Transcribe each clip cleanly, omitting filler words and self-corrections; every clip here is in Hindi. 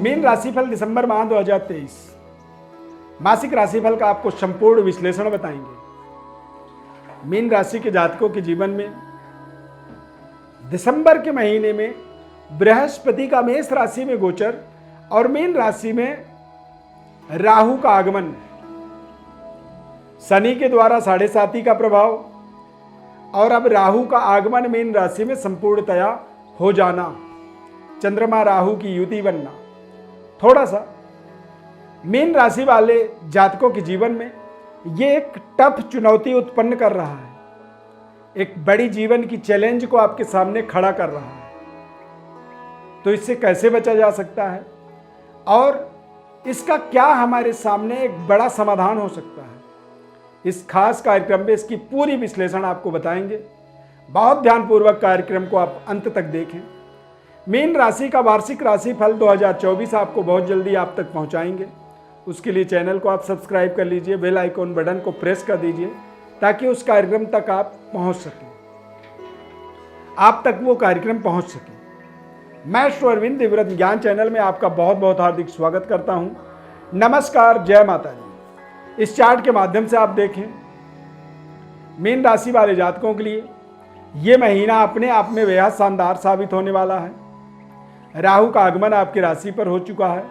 मीन राशिफल दिसंबर माह 2023 मासिक राशिफल का आपको संपूर्ण विश्लेषण बताएंगे। मीन राशि के जातकों के जीवन में दिसंबर के महीने में बृहस्पति का मेष राशि में गोचर और मीन राशि में राहु का आगमन, शनि के द्वारा 7.5 का प्रभाव और अब राहु का आगमन मीन राशि में संपूर्णतया हो जाना, चंद्रमा राहु की युति बनना, थोड़ा सा मीन राशि वाले जातकों के जीवन में ये एक टफ चुनौती उत्पन्न कर रहा है, एक बड़ी जीवन की चैलेंज को आपके सामने खड़ा कर रहा है। तो इससे कैसे बचा जा सकता है और इसका क्या हमारे सामने एक बड़ा समाधान हो सकता है, इस खास कार्यक्रम में इसकी पूरी विश्लेषण आपको बताएंगे। बहुत ध्यानपूर्वक कार्यक्रम को आप अंत तक देखें। मीन राशि का वार्षिक राशिफल 2024 आपको बहुत जल्दी आप तक पहुंचाएंगे। उसके लिए चैनल को आप सब्सक्राइब कर लीजिए, बेल आइकॉन बटन को प्रेस कर दीजिए ताकि उस कार्यक्रम तक आप पहुंच सकें, आप तक वो कार्यक्रम पहुंच सके। मैं अरविंद दिव्यव्रत ज्ञान चैनल में आपका बहुत बहुत हार्दिक स्वागत करता हूं। नमस्कार, जय माता दी। इस चार्ट के माध्यम से आप देखें, मीन राशि वाले जातकों के लिए ये महीना अपने आप में बेहद शानदार साबित होने वाला है। राहु का आगमन आपकी राशि पर हो चुका है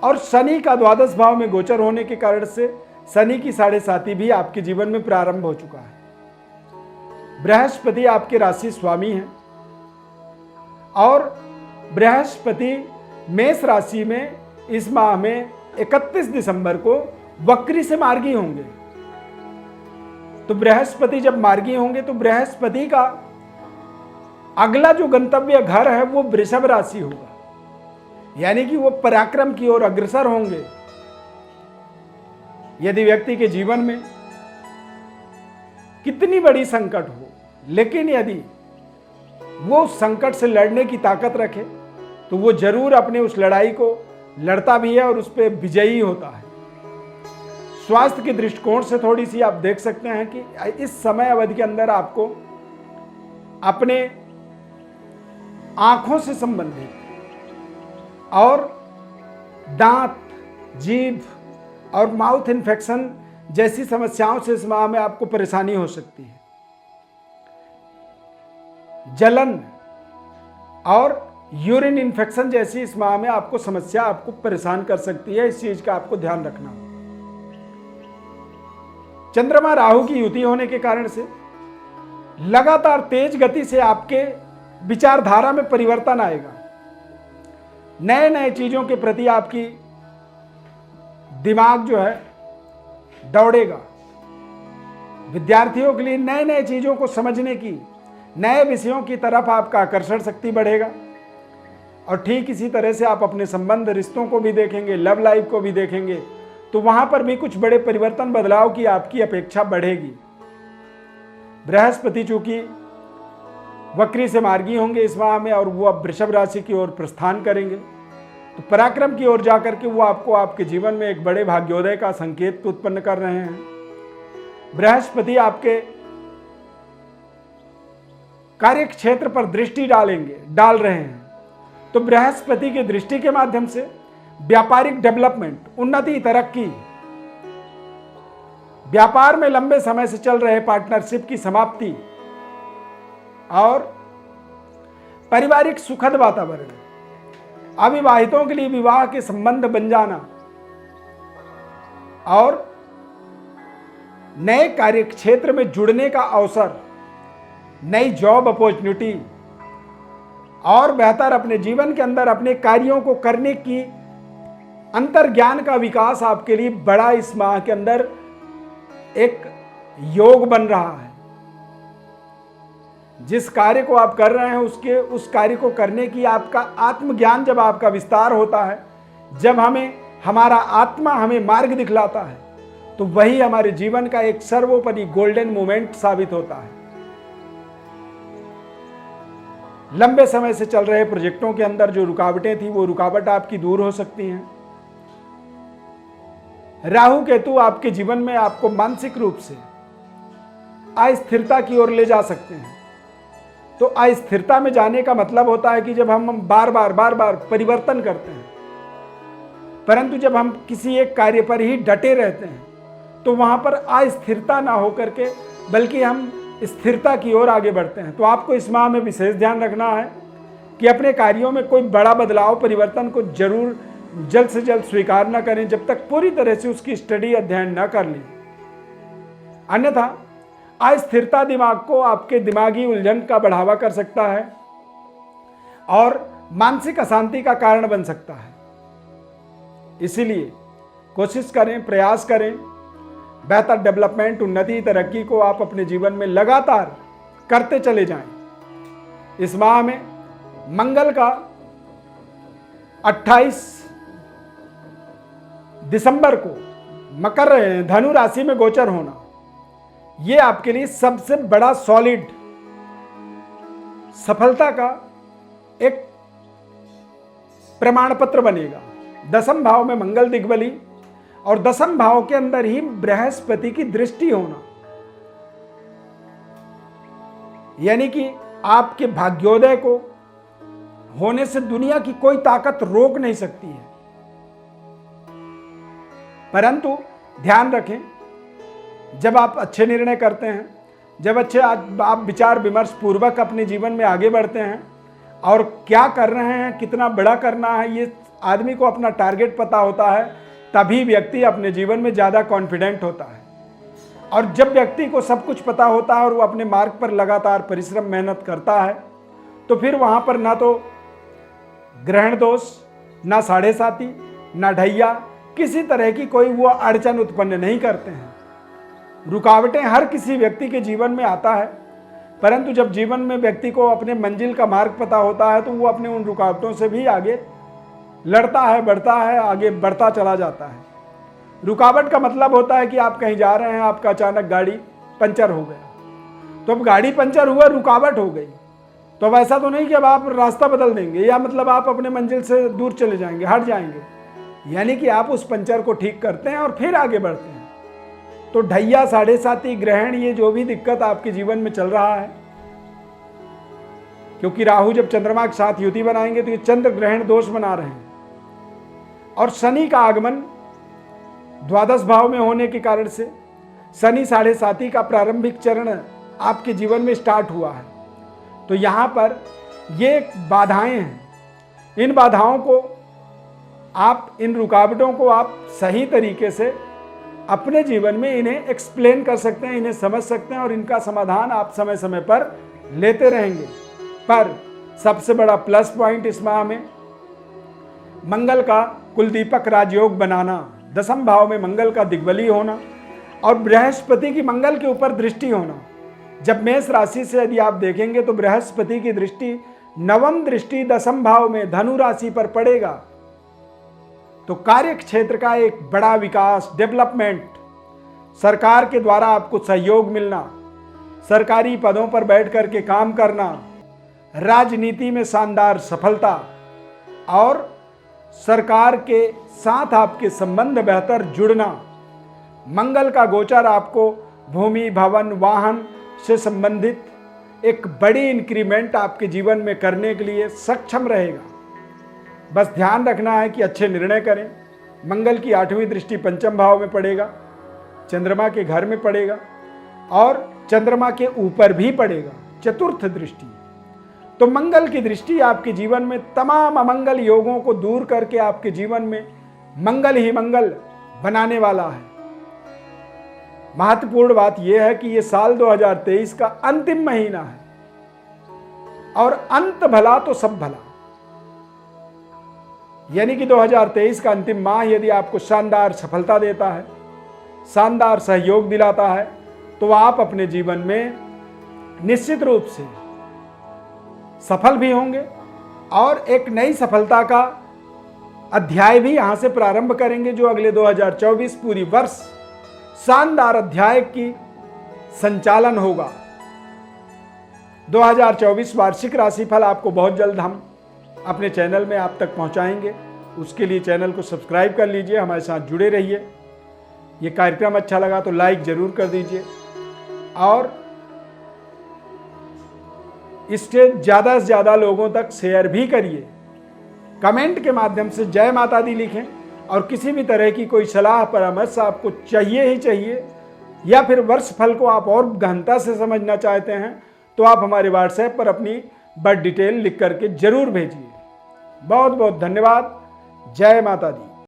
और शनि का द्वादश भाव में गोचर होने के कारण से शनि की 7.5 भी आपके जीवन में प्रारंभ हो चुका है। बृहस्पति आपके राशि स्वामी हैं और बृहस्पति मेष राशि में इस माह में 31 दिसंबर को वक्री से मार्गी होंगे। तो बृहस्पति जब मार्गी होंगे तो बृहस्पति का अगला जो गंतव्य घर है वो वृषभ राशि होगा, यानी कि वो पराक्रम की ओर अग्रसर होंगे। यदि व्यक्ति के जीवन में कितनी बड़ी संकट हो, लेकिन यदि वो संकट से लड़ने की ताकत रखे तो वो जरूर अपने उस लड़ाई को लड़ता भी है और उस पर विजयी होता है। स्वास्थ्य के दृष्टिकोण से थोड़ी सी आप देख सकते हैं कि इस समय अवधि के अंदर आपको अपने आंखों से संबंधित और दांत, जीभ और माउथ इन्फेक्शन जैसी समस्याओं से इस माह में आपको परेशानी हो सकती है। जलन और यूरिन इन्फेक्शन जैसी इस माह में आपको समस्या आपको परेशान कर सकती है। इस चीज का आपको ध्यान रखना होगा। चंद्रमा राहु की युति होने के कारण से लगातार तेज गति से आपके विचारधारा में परिवर्तन आएगा। नए नए चीजों के प्रति आपकी दिमाग जो है दौड़ेगा। विद्यार्थियों के लिए नए नए चीजों को समझने की, नए विषयों की तरफ आपका आकर्षण शक्ति बढ़ेगा। और ठीक इसी तरह से आप अपने संबंध रिश्तों को भी देखेंगे, लव लाइफ को भी देखेंगे, तो वहां पर भी कुछ बड़े परिवर्तन बदलाव की आपकी अपेक्षा बढ़ेगी। बृहस्पति चूंकि वक्री से मार्गी होंगे इस माह में और वो अब वृषभ राशि की ओर प्रस्थान करेंगे, तो पराक्रम की ओर जाकर के वो आपको आपके जीवन में एक बड़े भाग्योदय का संकेत उत्पन्न कर रहे हैं। बृहस्पति आपके कार्य क्षेत्र पर दृष्टि डाल रहे हैं, तो बृहस्पति की दृष्टि के माध्यम से व्यापारिक डेवलपमेंट, उन्नति, तरक्की, व्यापार में लंबे समय से चल रहे पार्टनरशिप की समाप्ति और पारिवारिक सुखद वातावरण, अविवाहितों के लिए विवाह के संबंध बन जाना और नए कार्य क्षेत्र में जुड़ने का अवसर, नई जॉब अपॉर्चुनिटी और बेहतर अपने जीवन के अंदर अपने कार्यों को करने की अंतर्ज्ञान का विकास आपके लिए बड़ा इस माह के अंदर एक योग बन रहा है। जिस कार्य को आप कर रहे हैं उस कार्य को करने की आपका आत्मज्ञान जब आपका विस्तार होता है, जब हमारा आत्मा हमें मार्ग दिखलाता है, तो वही हमारे जीवन का एक सर्वोपरि गोल्डन मोमेंट साबित होता है। लंबे समय से चल रहे प्रोजेक्टों के अंदर जो रुकावटें थी वो रुकावट आपकी दूर हो सकती हैं। राहु केतु आपके जीवन में आपको मानसिक रूप से अस्थिरता की ओर ले जा सकते हैं। तो अस्थिरता में जाने का मतलब होता है कि जब हम बार बार परिवर्तन करते हैं परंतु जब हम किसी एक कार्य पर ही डटे रहते हैं तो वहाँ पर अस्थिरता ना हो करके बल्कि हम स्थिरता की ओर आगे बढ़ते हैं। तो आपको इस माह में विशेष ध्यान रखना है कि अपने कार्यों में कोई बड़ा बदलाव परिवर्तन को जरूर जल्द से जल्द स्वीकार न करें जब तक पूरी तरह से उसकी स्टडी अध्ययन न कर लें। अन्यथा अस्थिरता दिमाग को आपके दिमागी उलझन का बढ़ावा कर सकता है और मानसिक अशांति का कारण बन सकता है। इसीलिए कोशिश करें, प्रयास करें, बेहतर डेवलपमेंट, उन्नति, तरक्की को आप अपने जीवन में लगातार करते चले जाएं। इस माह में मंगल का 28 दिसंबर को मकर धनु राशि में गोचर होना, ये आपके लिए सबसे बड़ा सॉलिड सफलता का एक प्रमाण पत्र बनेगा। दसम भाव में मंगल दिग्बली और दसम भाव के अंदर ही बृहस्पति की दृष्टि होना, यानी कि आपके भाग्योदय को होने से दुनिया की कोई ताकत रोक नहीं सकती है। परंतु ध्यान रखें, जब आप अच्छे निर्णय करते हैं, जब आप विचार विमर्श पूर्वक अपने जीवन में आगे बढ़ते हैं और क्या कर रहे हैं, कितना बड़ा करना है, ये आदमी को अपना टारगेट पता होता है, तभी व्यक्ति अपने जीवन में ज़्यादा कॉन्फिडेंट होता है। और जब व्यक्ति को सब कुछ पता होता है और वो अपने मार्ग पर लगातार परिश्रम मेहनत करता है, तो फिर वहाँ पर ना तो ग्रहण दोष, ना साढ़े साती, ना ढैया, किसी तरह की कोई वो अड़चन उत्पन्न नहीं करते हैं। रुकावटें हर किसी व्यक्ति के जीवन में आता है, परंतु जब जीवन में व्यक्ति को अपने मंजिल का मार्ग पता होता है तो वो अपने उन रुकावटों से भी आगे लड़ता है, बढ़ता है, आगे बढ़ता चला जाता है। रुकावट का मतलब होता है कि आप कहीं जा रहे हैं, आपका अचानक गाड़ी पंचर हो गया, तो अब गाड़ी पंचर हुआ, रुकावट हो गई, तो अब ऐसा तो नहीं कि अब आप रास्ता बदल देंगे या मतलब आप अपने मंजिल से दूर चले जाएंगे, हट जाएंगे, यानी कि आप उस पंचर को ठीक करते हैं और फिर आगे बढ़ते हैं। तो ढैया, साढ़े साती, ग्रहण, ये जो भी दिक्कत आपके जीवन में चल रहा है, क्योंकि राहु जब चंद्रमा के साथ युति बनाएंगे तो ये चंद्र ग्रहण दोष बना रहे हैं और शनि का आगमन द्वादश भाव में होने के कारण से शनि साढ़े साती का प्रारंभिक चरण आपके जीवन में स्टार्ट हुआ है। तो यहाँ पर ये बाधाएं हैं, इन बाधाओं को आप, इन रुकावटों को आप सही तरीके से अपने जीवन में इन्हें एक्सप्लेन कर सकते हैं, इन्हें समझ सकते हैं और इनका समाधान आप समय समय पर लेते रहेंगे। पर सबसे बड़ा प्लस पॉइंट इस माह में मंगल का कुलदीपक राजयोग बनाना, दसम भाव में मंगल का दिग्बली होना और बृहस्पति की मंगल के ऊपर दृष्टि होना। जब मेष राशि से यदि आप देखेंगे तो बृहस्पति की दृष्टि, नवम दृष्टि दसम भाव में धनु राशि पर पड़ेगा, तो कार्य क्षेत्र का एक बड़ा विकास, डेवलपमेंट, सरकार के द्वारा आपको सहयोग मिलना, सरकारी पदों पर बैठ करके काम करना, राजनीति में शानदार सफलता और सरकार के साथ आपके संबंध बेहतर जुड़ना, मंगल का गोचर आपको भूमि, भवन, वाहन से संबंधित एक बड़ी इंक्रीमेंट आपके जीवन में करने के लिए सक्षम रहेगा। बस ध्यान रखना है कि अच्छे निर्णय करें। मंगल की 8वीं दृष्टि पंचम भाव में पड़ेगा, चंद्रमा के घर में पड़ेगा और चंद्रमा के ऊपर भी पड़ेगा, चतुर्थ दृष्टि। तो मंगल की दृष्टि आपके जीवन में तमाम अमंगल योगों को दूर करके आपके जीवन में मंगल ही मंगल बनाने वाला है। महत्वपूर्ण बात यह है कि यह साल 2023 का अंतिम महीना है और अंत भला तो सब भला, यानी कि 2023 का अंतिम माह यदि आपको शानदार सफलता देता है, शानदार सहयोग दिलाता है, तो आप अपने जीवन में निश्चित रूप से सफल भी होंगे और एक नई सफलता का अध्याय भी यहां से प्रारंभ करेंगे, जो अगले 2024 पूरी वर्ष शानदार अध्याय की संचालन होगा। 2024 वार्षिक राशिफल आपको बहुत जल्द हम अपने चैनल में आप तक पहुंचाएंगे। उसके लिए चैनल को सब्सक्राइब कर लीजिए, हमारे साथ जुड़े रहिए। ये कार्यक्रम अच्छा लगा तो लाइक जरूर कर दीजिए और इससे ज़्यादा से ज़्यादा लोगों तक शेयर भी करिए। कमेंट के माध्यम से जय माता दी लिखें और किसी भी तरह की कोई सलाह परामर्श आपको चाहिए ही चाहिए, या फिर वर्ष फल को आप और गहनता से समझना चाहते हैं, तो आप हमारे व्हाट्सएप पर अपनी बर्थ डिटेल लिख करके जरूर भेजिए। बहुत बहुत धन्यवाद। जय माता दी।